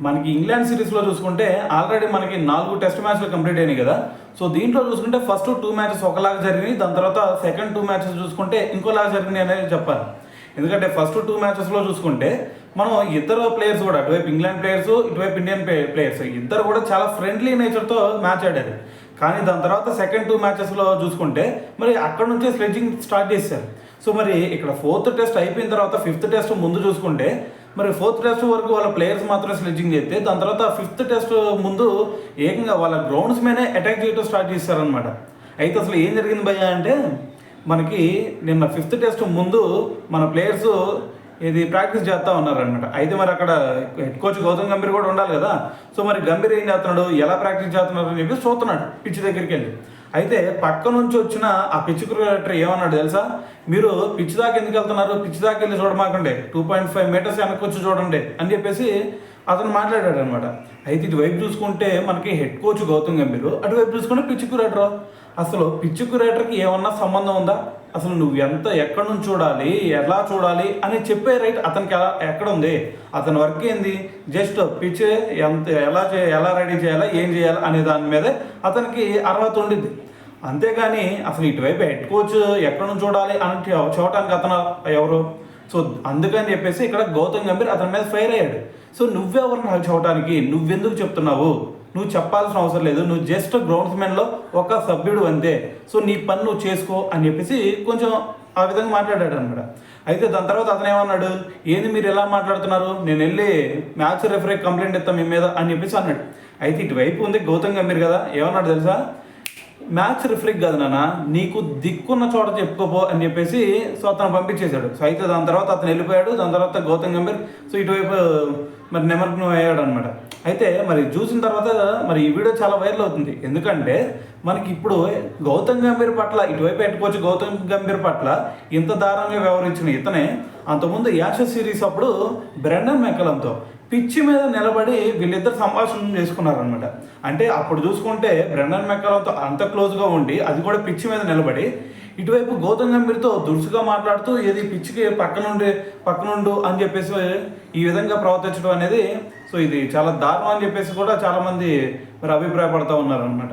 మనకి ఇంగ్లాండ్ సిరీస్లో చూసుకుంటే ఆల్రెడీ మనకి 4 టెస్ట్ మ్యాచ్లు కంప్లీట్ అయినాయి కదా. సో దీంట్లో చూసుకుంటే ఫస్ట్ 2 మ్యాచెస్ ఒకలాగా జరిగినాయి, దాని తర్వాత సెకండ్ 2 మ్యాచెస్ చూసుకుంటే ఇంకోలాగా జరిగినాయి అనేది చెప్పాలి. ఎందుకంటే ఫస్ట్ 2 మ్యాచెస్లో చూసుకుంటే మనం ఇద్దరు ప్లేయర్స్ కూడా, అటువైపు ఇంగ్లాండ్ ప్లేయర్స్, ఇటువైపు ఇండియన్ ప్లేయర్స్, ఇద్దరు కూడా చాలా ఫ్రెండ్లీ నేచర్తో మ్యాచ్ ఆడారు. కానీ దాని తర్వాత సెకండ్ 2 మ్యాచెస్లో చూసుకుంటే మరి అక్కడ నుంచే స్లెడ్జింగ్ స్టార్ట్ చేశారు. సో మరి ఇక్కడ 4th టెస్ట్ అయిపోయిన తర్వాత 5th టెస్ట్ ముందు చూసుకుంటే మరి 4th టెస్ట్ వరకు వాళ్ళ ప్లేయర్స్ మాత్రమే స్లెడ్జింగ్ చేస్తే దాని తర్వాత 5th టెస్ట్ ముందు ఏకంగా వాళ్ళ గ్రౌండ్స్ మీదే అటాక్ చేయడం స్టార్ట్ చేశారనమాట. అయితే అసలు ఏం జరిగింది భయ్య అంటే మనకి నిన్న 5th టెస్ట్ ముందు మన ప్లేయర్స్ ఇది ప్రాక్టీస్ చేస్తూ ఉన్నారనమాట. అయితే మరి అక్కడ హెడ్ కోచ్ గౌతమ్ గంభీర్ కూడా ఉండాలి కదా. సో మరి గంభీర్ ఏం చేస్తున్నాడు, ఎలా ప్రాక్టీస్ చేస్తున్నారు అని చెప్పి చూస్తున్నాడు పిచ్ దగ్గరికి వెళ్ళి. అయితే పక్క నుంచి వచ్చిన ఆ పిచ్ క్రికెటర్ ఏమన్నాడు తెలుసా, మీరు పిచ్ దాకా ఎందుకు వెళ్తున్నారు, పిచ్ దాకా వెళ్ళి చూడమాకండి, 2.5 మీటర్స్ వెనక్కి వచ్చి చూడండి అని చెప్పేసి అతను మాట్లాడాడు అనమాట. అయితే ఇటువైపు చూసుకుంటే మనకి హెడ్ కోచ్ గౌతమ్ గంభీర్, అటువైపు చూసుకుంటే పిచ్ క్రికెటర్. అసలు పిచ్ క్రికెటర్కి ఏమన్నా సంబంధం ఉందా? అసలు నువ్వు ఎక్కడి నుంచి చూడాలి, ఎలా చూడాలి అని చెప్పే రైట్ అతనికి ఎక్కడ ఉంది? అతని వర్క్ ఏంది? జస్ట్ పిచ్ ఎలా రెడీ చేయాలా, ఏం చేయాలా అనే దాని మీదే అతనికి అర్హత ఉండిద్ది. అంతేగాని అసలు ఇటువైపు హెడ్ కోచ్ ఎక్కడ నుంచి చూడాలి అని చూడటానికి అతను ఎవరు? సో అందుకని చెప్పేసి ఇక్కడ గౌతమ్ గంభీర్ అతని మీద ఫైర్ అయ్యాడు. సో నువ్వెవరు నాకు చూడటానికి, నువ్వెందుకు చెప్తున్నావు? నువ్వు చెప్పాల్సిన అవసరం లేదు, నువ్వు జస్ట్ గ్రౌండ్స్మెన్లో ఒక సభ్యుడు అంతే. సో నీ పని నువ్వు చేసుకో అని చెప్పేసి కొంచెం ఆ విధంగా మాట్లాడాడు అనమాట. అయితే దాని తర్వాత అతను ఏమన్నాడు, ఏంది మీరు ఎలా మాట్లాడుతున్నారు, నేను వెళ్ళి మ్యాచ్ రెఫరీ కంప్లైంట్ ఇస్తాను మీ మీద అని చెప్పేసి అన్నాడు. అయితే ఇటువైపు ఉంది గౌతమ్ గంభీర్ కదా, ఏమన్నాడు తెలుసా, మ్యాచ్ రిఫ్రీకి కాదు నాన్న, నీకు దిక్కున్న చోట చెప్పుకోపో అని చెప్పేసి సో అతను పంపించేశాడు. సో అయితే దాని తర్వాత అతను వెళ్ళిపోయాడు. దాని తర్వాత గౌతమ్ గంభీర్ సో ఇటువైపు మరి నిమగ్నం అయ్యాడు అనమాట. అయితే మరి చూసిన తర్వాత మరి ఈ వీడియో చాలా వైరల్ అవుతుంది. ఎందుకంటే మనకి ఇప్పుడు గౌతమ్ గంభీర్ పట్ల, ఇటువైపు హెడ్ కోచ్ గౌతమ్ గంభీర్ పట్ల ఇంత దారుణంగా వ్యవహరించిన ఇతనే అంతకుముందు యాషెస్ సిరీస్ అప్పుడు బ్రెండన్ మెక్కలంతో పిచ్చి మీద నిలబడి వీళ్ళిద్దరు సంభాషణ చేసుకున్నారనమాట. అంటే అప్పుడు చూసుకుంటే బ్రెండన్ మెక్కలంతో అంత క్లోజ్గా ఉండి అది కూడా పిచ్చి మీద నిలబడి ఇటువైపు గౌతమ్ గంభీర్తో దురుసుగా మాట్లాడుతూ ఏది పిచ్చికి పక్కనుండు అని చెప్పేసి ఈ విధంగా ప్రవర్తించడం అనేది సో ఇది చాలా దారుణం అని చెప్పేసి కూడా చాలామంది మరి అభిప్రాయపడుతూ ఉన్నారనమాట.